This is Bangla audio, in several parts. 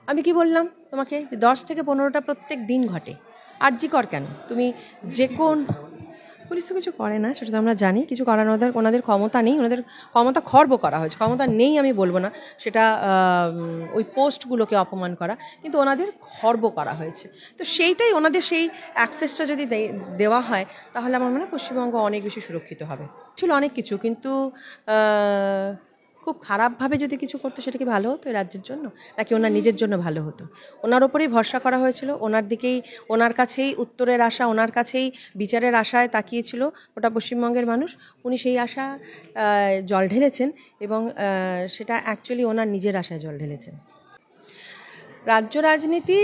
আমি কি বললাম তোমাকে, 10 থেকে 15টা প্রত্যেক দিন ঘটে। আরজি কর কেন, তুমি যে কোন পুলিশ তো কিছু করে না, সেটা তো আমরা জানি। কিছু করার ওনাদের ক্ষমতা নেই, ওনাদের ক্ষমতা খর্ব করা হয়েছে। ক্ষমতা নেই আমি বলবো না, সেটা ওই পোস্টগুলোকে অপমান করা, কিন্তু ওনাদের খর্ব করা হয়েছে। তো সেইটাই, ওনাদের সেই অ্যাক্সেসটা যদি দেওয়া হয়, তাহলে আমার মনে হয় পশ্চিমবঙ্গ অনেক বেশি সুরক্ষিত হবে। ছিল অনেক কিছু, কিন্তু খুব খারাপভাবে যদি কিছু করতো, সেটা কি ভালো হতো এই রাজ্যের জন্য, নাকি ওনার নিজের জন্য ভালো হতো? ওনার ওপরেই ভরসা করা হয়েছিল, ওনার দিকেই, ওনার কাছেই উত্তরের আশা, ওনার কাছেই বিচারের আশায় তাকিয়েছিল ওটা পশ্চিমবঙ্গের মানুষ। উনি সেই আশা জল ঢেলেছেন, এবং সেটা অ্যাকচুয়ালি ওনার নিজের আশায় জল ঢেলেছেন। রাজ্য রাজনীতি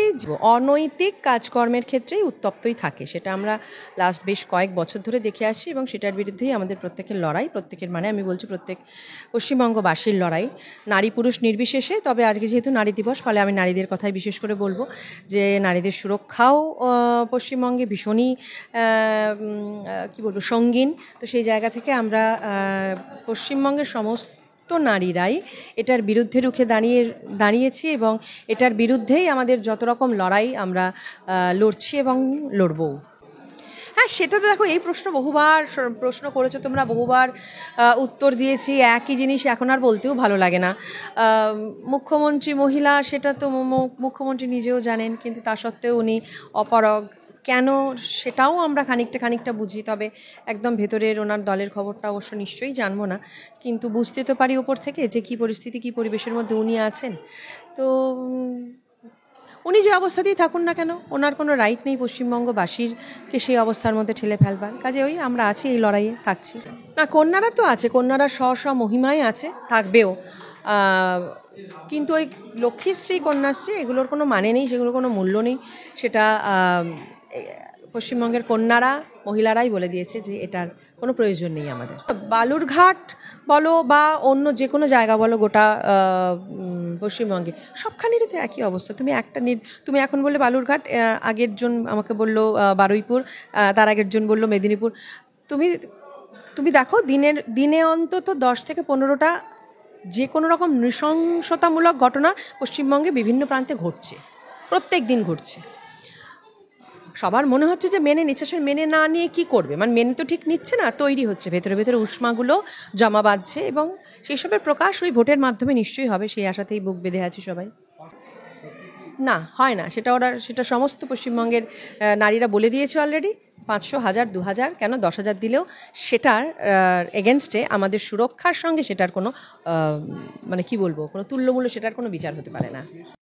অনৈতিক কাজকর্মের ক্ষেত্রেই উত্তপ্তই থাকে, সেটা আমরা লাস্ট বেশ কয়েক বছর ধরে দেখে আসছি, এবং সেটার বিরুদ্ধেই আমাদের প্রত্যেকের লড়াই, প্রত্যেকের মানে আমি বলছি প্রত্যেক পশ্চিমবঙ্গবাসীর লড়াই, নারী পুরুষ নির্বিশেষে। তবে আজকে যেহেতু নারী দিবস, ফলে আমি নারীদের কথাই বিশেষ করে বলবো, যে নারীদের সুরক্ষাও পশ্চিমবঙ্গে ভীষণই কী বলবো সঙ্গীন। তো সেই জায়গা থেকে আমরা পশ্চিমবঙ্গের সমস্ত নারীরাই এটার বিরুদ্ধে রুখে দাঁড়িয়েছি, এবং এটার বিরুদ্ধেই আমাদের যত রকম লড়াই আমরা লড়ছি এবং লড়বও। হ্যাঁ, সেটা তো দেখো, এই প্রশ্ন বহুবার প্রশ্ন করেছো তোমরা, বহুবার উত্তর দিয়েছি একই জিনিস, এখন আর বলতেও ভালো লাগে না। মুখ্যমন্ত্রী মহিলা, সেটা তো মুখ্যমন্ত্রী নিজেও জানেন, কিন্তু তা সত্ত্বেও উনি অপারগ কেন, সেটাও আমরা খানিকটা বুঝি। তবে একদম ভেতরের ওনার দলের খবরটা অবশ্য নিশ্চয়ই জানবো না, কিন্তু বুঝতে তো পারি ওপর থেকে যে কী পরিস্থিতি, কী পরিবেশের মধ্যে উনি আছেন। তো উনি যে অবস্থাতেই থাকুন না কেন, ওনার কোনো রাইট নেই পশ্চিমবঙ্গবাসীরকে সেই অবস্থার মধ্যে ঠেলে ফেলবার। কাজে ওই আমরা আছি, এই লড়াইয়ে থাকছি। না, কন্যারা তো আছে, কন্যারা স্ব মহিমায় আছে, থাকবেও। কিন্তু ওই লক্ষ্মীশ্রী, কন্যাশ্রী, এগুলোর কোনো মানে নেই, সেগুলোর কোনো মূল্য নেই। সেটা পশ্চিমবঙ্গের কন্যারা, মহিলারাই বলে দিয়েছে যে এটার কোনো প্রয়োজন নেই আমাদের। বালুরঘাট বলো বা অন্য যে কোনো জায়গা বলো, গোটা পশ্চিমবঙ্গে সবখানেরই তো একই অবস্থা। তুমি এখন বললে বালুরঘাট, আগের জন আমাকে বললো বারুইপুর, তার আগের জন বললো মেদিনীপুর। তুমি দেখো, দিনে অন্তত 10 থেকে 15টা যে কোনো রকম নৃশংসতামূলক ঘটনা পশ্চিমবঙ্গে বিভিন্ন প্রান্তে ঘটছে, প্রত্যেক দিন ঘটছে। সবার মনে হচ্ছে যে মেনে নিচ্ছে, সে মেনে না নিয়ে কি করবে, মানে মেনে তো ঠিক নিচ্ছে না, তৈরি হচ্ছে ভেতরে ভেতরে উষ্মাগুলো জমা বাঁধছে, এবং সেই সবের প্রকাশ ওই ভোটের মাধ্যমে নিশ্চয়ই হবে, সেই আশাতেই বুক বেঁধে আছে সবাই। না, হয় না, সেটা সমস্ত পশ্চিমবঙ্গের নারীরা বলে দিয়েছে অলরেডি। 500, 1000, 2000, কেন 10,000 দিলেও সেটার এগেনস্টে আমাদের সুরক্ষার সঙ্গে সেটার কোনো মানে কি বলবো, কোনো তুল্যমূল্য, সেটার কোনো বিচার হতে পারে না।